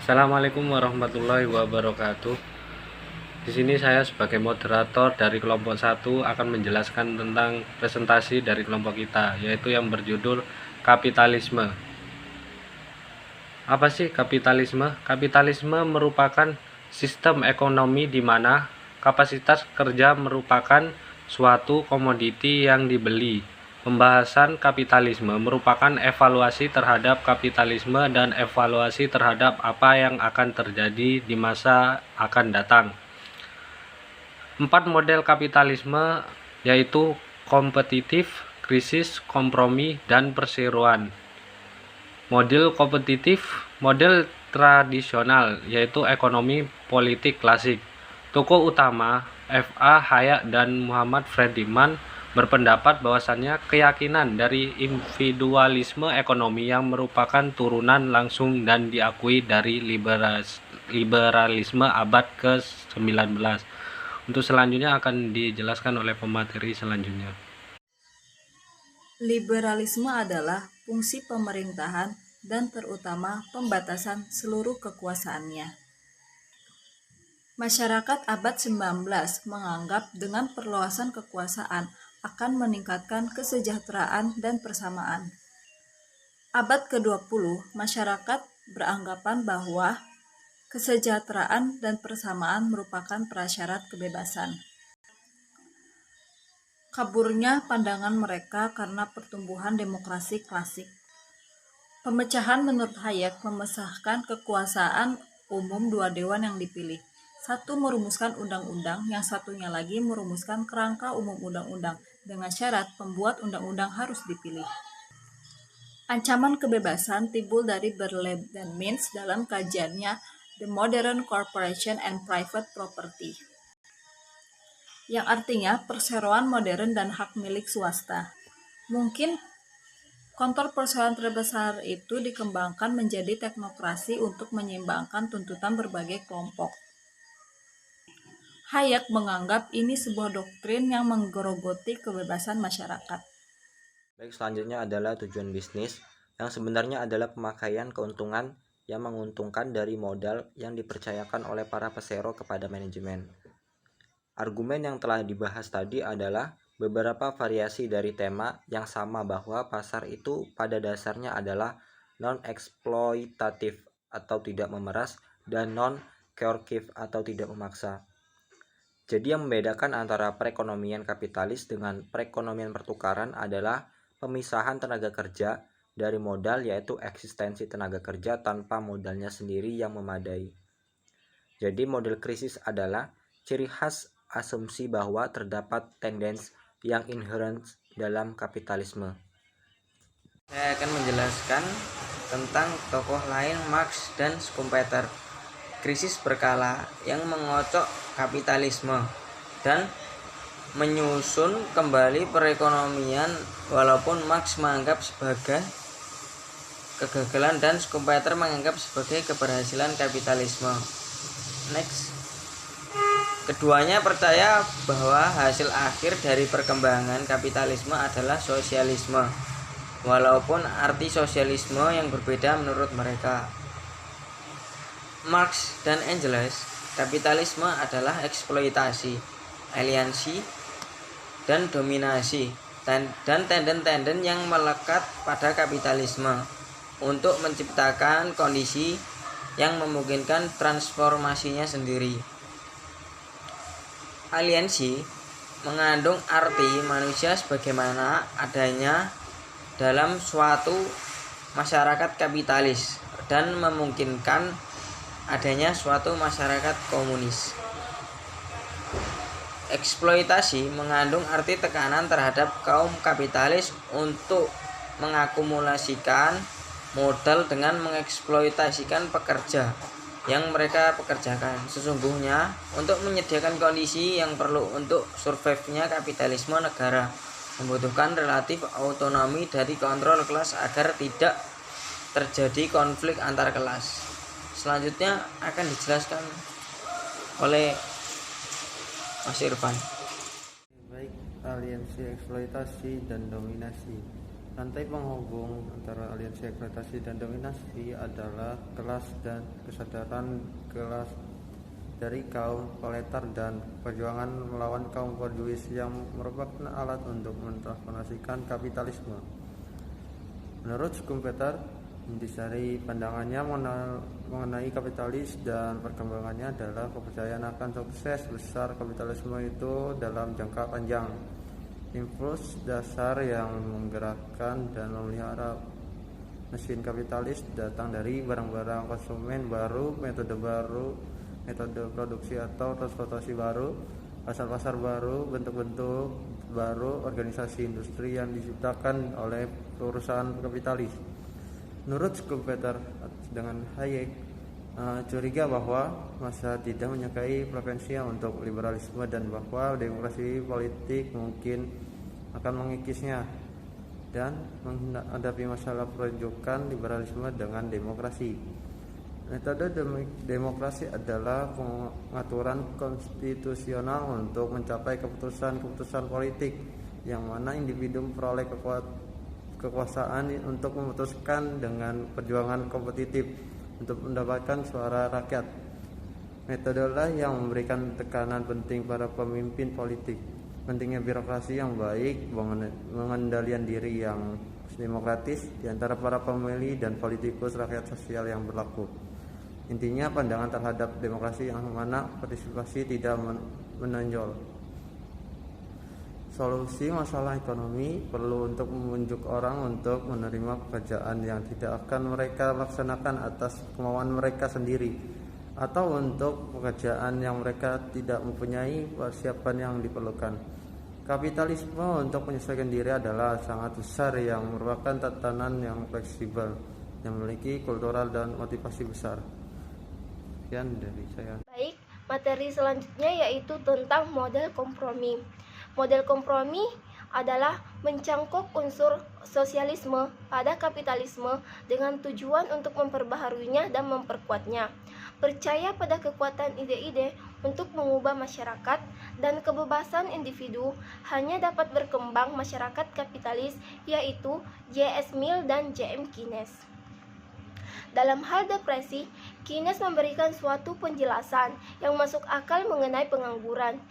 Assalamualaikum warahmatullahi wabarakatuh. Di sini saya sebagai moderator dari kelompok 1 akan menjelaskan tentang presentasi dari kelompok kita, yaitu yang berjudul kapitalisme. Apa sih kapitalisme? Kapitalisme merupakan sistem ekonomi di mana kapasitas kerja merupakan suatu komoditi yang dibeli. Pembahasan kapitalisme merupakan evaluasi terhadap kapitalisme dan evaluasi terhadap apa yang akan terjadi di masa akan datang. 4 model kapitalisme yaitu kompetitif, krisis, kompromi, dan perseroan. Model kompetitif, model tradisional yaitu ekonomi politik klasik. Tokoh utama F.A. Hayek dan Muhammad Friedman berpendapat bahwasannya keyakinan dari individualisme ekonomi yang merupakan turunan langsung dan diakui dari liberalisme abad ke-19. Untuk selanjutnya akan dijelaskan oleh pemateri selanjutnya. Liberalisme adalah fungsi pemerintahan dan terutama pembatasan seluruh kekuasaannya. Masyarakat abad 19 menganggap dengan perluasan kekuasaan akan meningkatkan kesejahteraan dan persamaan. Abad ke-20, masyarakat beranggapan bahwa kesejahteraan dan persamaan merupakan prasyarat kebebasan. Kaburnya pandangan mereka karena pertumbuhan demokrasi klasik. Pemecahan menurut Hayek memesahkan kekuasaan umum dua dewan yang dipilih. Satu merumuskan undang-undang, yang satunya lagi merumuskan kerangka umum undang-undang, dengan syarat pembuat undang-undang harus dipilih. Ancaman kebebasan timbul dari Berlin-Mintz dalam kajiannya The Modern Corporation and Private Property, yang artinya perseroan modern dan hak milik swasta. Mungkin kantor perseroan terbesar itu dikembangkan menjadi teknokrasi untuk menyeimbangkan tuntutan berbagai kelompok. Hayek menganggap ini sebuah doktrin yang menggerogoti kebebasan masyarakat. Baik, selanjutnya adalah tujuan bisnis, yang sebenarnya adalah pemakaian keuntungan yang menguntungkan dari modal yang dipercayakan oleh para pesero kepada manajemen. Argumen yang telah dibahas tadi adalah beberapa variasi dari tema yang sama bahwa pasar itu pada dasarnya adalah non-eksploitatif atau tidak memeras dan non-coercive atau tidak memaksa. Jadi yang membedakan antara perekonomian kapitalis dengan perekonomian pertukaran adalah pemisahan tenaga kerja dari modal, yaitu eksistensi tenaga kerja tanpa modalnya sendiri yang memadai. Jadi model krisis adalah ciri khas asumsi bahwa terdapat tendensi yang inherent dalam kapitalisme. Saya akan menjelaskan tentang tokoh lain Marx dan Schumpeter. Krisis berkala yang mengocok kapitalisme dan menyusun kembali perekonomian, walaupun Marx menganggap sebagai kegagalan dan Schumpeter menganggap sebagai keberhasilan kapitalisme. Next. Keduanya percaya bahwa hasil akhir dari perkembangan kapitalisme adalah sosialisme, walaupun arti sosialisme yang berbeda menurut mereka. Marx dan Engels, kapitalisme adalah eksploitasi, alienasi, dan dominasi, dan tenden-tenden yang melekat pada kapitalisme untuk menciptakan kondisi yang memungkinkan transformasinya sendiri. Aliensi mengandung arti manusia sebagaimana adanya dalam suatu masyarakat kapitalis dan memungkinkan adanya suatu masyarakat komunis. Eksploitasi mengandung arti tekanan terhadap kaum kapitalis untuk mengakumulasikan modal dengan mengeksploitasikan pekerja yang mereka pekerjakan. Sesungguhnya untuk menyediakan kondisi yang perlu untuk survive-nya kapitalisme, negara membutuhkan relatif autonomi dari kontrol kelas agar tidak terjadi konflik antar kelas. Selanjutnya akan dijelaskan oleh Mas Irfan. Baik, aliensi, eksploitasi, dan dominasi. Rantai penghubung antara aliansi eksploitasi dan dominasi adalah kelas dan kesadaran kelas dari kaum proletar dan perjuangan melawan kaum borjuis yang merupakan alat untuk mentransformasikan kapitalisme. Menurut Schumpeter, intisari pandangannya mengenai kapitalis dan perkembangannya adalah kepercayaan akan sukses besar kapitalisme itu dalam jangka panjang. Impuls dasar yang menggerakkan dan memelihara mesin kapitalis datang dari barang-barang konsumen baru, metode produksi atau transportasi baru, pasar-pasar baru, bentuk-bentuk baru, organisasi industri yang diciptakan oleh perusahaan kapitalis. Menurut Schumpeter dengan Hayek, curiga bahwa masa tidak menyukai preferensinya untuk liberalisme dan bahwa demokrasi politik mungkin akan mengikisnya dan menghadapi masalah perunjukan liberalisme dengan demokrasi. Metode demokrasi adalah pengaturan konstitusional untuk mencapai keputusan-keputusan politik yang mana individu memperoleh kekuasaan untuk memutuskan dengan perjuangan kompetitif untuk mendapatkan suara rakyat. Metodelah yang memberikan tekanan penting pada pemimpin politik. Pentingnya birokrasi yang baik, pengendalian diri yang demokratis di antara para pemilih dan politikus rakyat sosial yang berlaku. Intinya pandangan terhadap demokrasi yang mana partisipasi tidak menonjol. Solusi masalah ekonomi perlu untuk membujuk orang untuk menerima pekerjaan yang tidak akan mereka laksanakan atas kemauan mereka sendiri, atau untuk pekerjaan yang mereka tidak mempunyai persiapan yang diperlukan. Kapitalisme untuk menyesuaikan diri adalah sangat besar yang merupakan tatanan yang fleksibel, yang memiliki kultural dan motivasi besar. Sekian dari saya. Baik, materi selanjutnya yaitu tentang model kompromi. Model kompromi adalah mencangkup unsur sosialisme pada kapitalisme dengan tujuan untuk memperbaharuinya dan memperkuatnya. Percaya pada kekuatan ide-ide untuk mengubah masyarakat dan kebebasan individu hanya dapat berkembang masyarakat kapitalis, yaitu J.S. Mill dan J.M. Keynes. Dalam hal depresi, Keynes memberikan suatu penjelasan yang masuk akal mengenai pengangguran.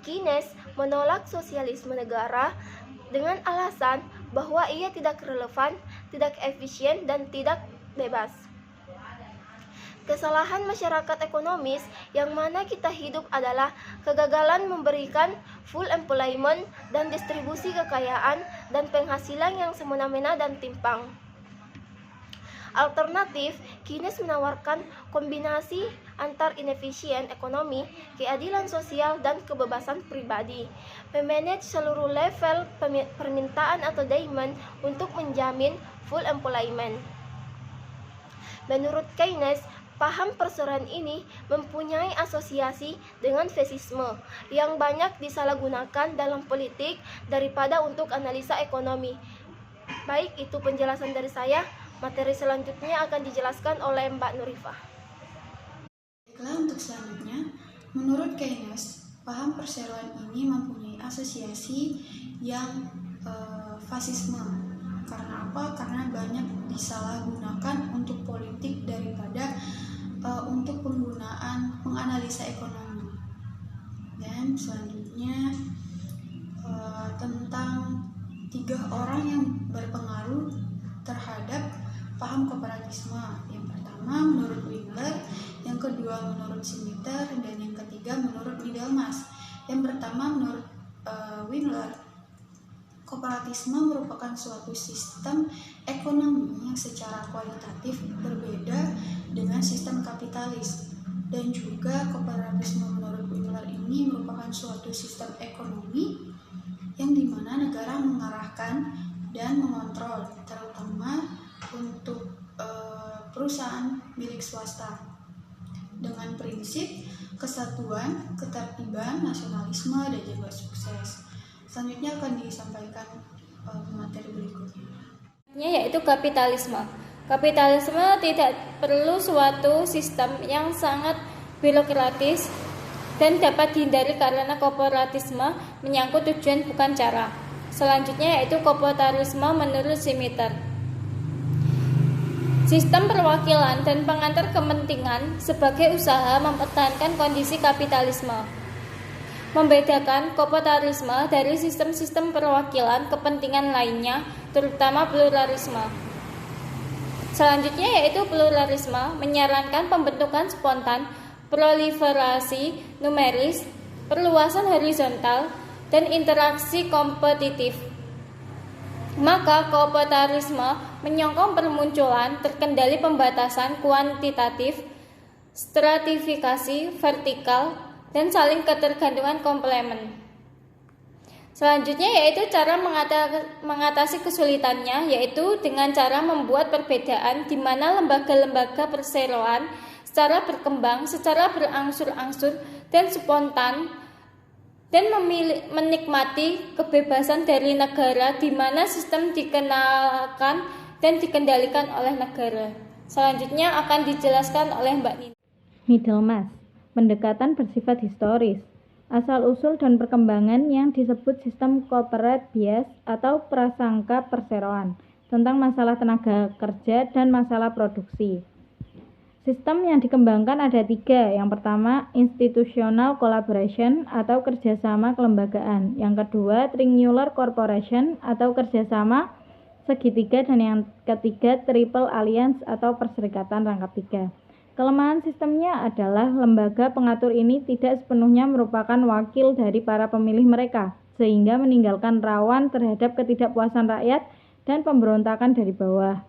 Keynes menolak sosialisme negara dengan alasan bahwa ia tidak relevan, tidak efisien, dan tidak bebas. Kesalahan masyarakat ekonomis yang mana kita hidup adalah kegagalan memberikan full employment dan distribusi kekayaan dan penghasilan yang semena-mena dan timpang. Alternatif, Keynes menawarkan kombinasi antar inefisien ekonomi, keadilan sosial, dan kebebasan pribadi. Memanage seluruh level permintaan atau demand untuk menjamin full employment. Menurut Keynes, paham persoalan ini mempunyai asosiasi dengan fasisme yang banyak disalahgunakan dalam politik daripada untuk analisa ekonomi. Baik, itu penjelasan dari saya. Materi selanjutnya akan dijelaskan oleh Mbak Nurifah. Baiklah, untuk selanjutnya, menurut Keynes, paham perseroan ini mempunyai asosiasi yang fasisme. Karena apa? Karena banyak disalahgunakan untuk politik daripada untuk penggunaan menganalisa ekonomi. Dan selanjutnya tentang 3 orang yang berpengaruh terhadap paham kooperatisme. Yang pertama menurut Wigler, yang kedua menurut Schumpeter, dan yang ketiga menurut Middlemas. Yang pertama menurut Wigler, kooperatisme merupakan suatu sistem ekonomi yang secara kualitatif berbeda dengan sistem kapitalis. Dan juga kooperatisme menurut Wigler ini merupakan suatu sistem ekonomi yang dimana negara mengarahkan dan mengontrol, terutama untuk perusahaan milik swasta dengan prinsip kesatuan, ketertiban, nasionalisme, dan juga sukses. Selanjutnya akan disampaikan materi berikutnya, yaitu kapitalisme. Kapitalisme tidak perlu suatu sistem yang sangat birokratis dan dapat dihindari karena kooperatisme menyangkut tujuan bukan cara. Selanjutnya yaitu koporitarisme menurut Schmitter. Sistem perwakilan dan pengantar kepentingan sebagai usaha mempertahankan kondisi kapitalisme. Membedakan koporitarisme dari sistem-sistem perwakilan kepentingan lainnya, terutama pluralisme. Selanjutnya yaitu pluralisme menyarankan pembentukan spontan, proliferasi numeris, perluasan horizontal, dan interaksi kompetitif. Maka koporitarisme menyokong permunculan terkendali pembatasan kuantitatif, stratifikasi vertikal, dan saling ketergantungan komplemen. Selanjutnya yaitu cara mengatasi kesulitannya, yaitu dengan cara membuat perbedaan di mana lembaga-lembaga perseroan secara berkembang, secara berangsur-angsur dan spontan, dan menikmati kebebasan dari negara di mana sistem dikenalkan dan dikendalikan oleh negara. Selanjutnya akan dijelaskan oleh Mbak Nini. Middlemas, pendekatan bersifat historis, asal-usul dan perkembangan yang disebut sistem corporate bias atau prasangka perseroan tentang masalah tenaga kerja dan masalah produksi. Sistem yang dikembangkan ada 3. Yang pertama, institutional collaboration atau kerjasama kelembagaan. Yang kedua, triangular corporation atau kerjasama segitiga. Dan yang ketiga, triple alliance atau perserikatan rangkap 3. Kelemahan sistemnya adalah lembaga pengatur ini tidak sepenuhnya merupakan wakil dari para pemilih mereka, sehingga meninggalkan rawan terhadap ketidakpuasan rakyat dan pemberontakan dari bawah.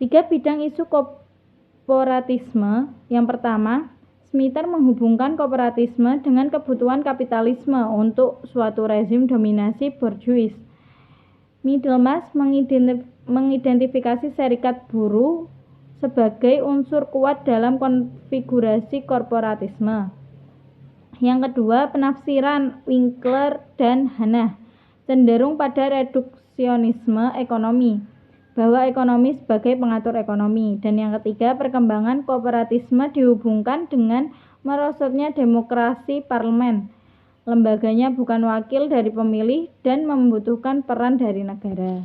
3 bidang isu kooperatisme. Yang pertama, Schmitter menghubungkan kooperatisme dengan kebutuhan kapitalisme untuk suatu rezim dominasi borjuis. Middlemas mengidentifikasi serikat buruh sebagai unsur kuat dalam konfigurasi korporatisme. Yang kedua, penafsiran Winkler dan Hanna cenderung pada reduksionisme ekonomi, bahwa ekonomi sebagai pengatur ekonomi. Dan yang ketiga, perkembangan kooperatisme dihubungkan dengan merosotnya demokrasi parlemen. Lembaganya bukan wakil dari pemilih dan membutuhkan peran dari negara.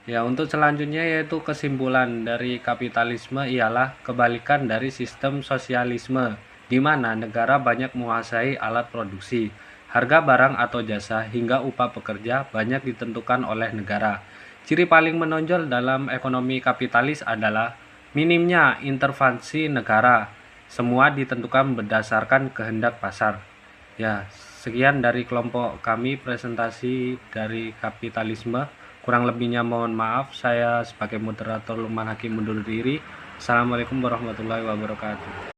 Ya, untuk selanjutnya yaitu kesimpulan dari kapitalisme ialah kebalikan dari sistem sosialisme, di mana negara banyak menguasai alat produksi, harga barang atau jasa, hingga upah pekerja banyak ditentukan oleh negara. Ciri paling menonjol dalam ekonomi kapitalis adalah minimnya intervensi negara. Semua ditentukan berdasarkan kehendak pasar. Ya, sekian dari kelompok kami presentasi dari kapitalisme. Kurang lebihnya mohon maaf. Saya sebagai moderator Lukman Hakim mundur diri. Assalamualaikum warahmatullahi wabarakatuh.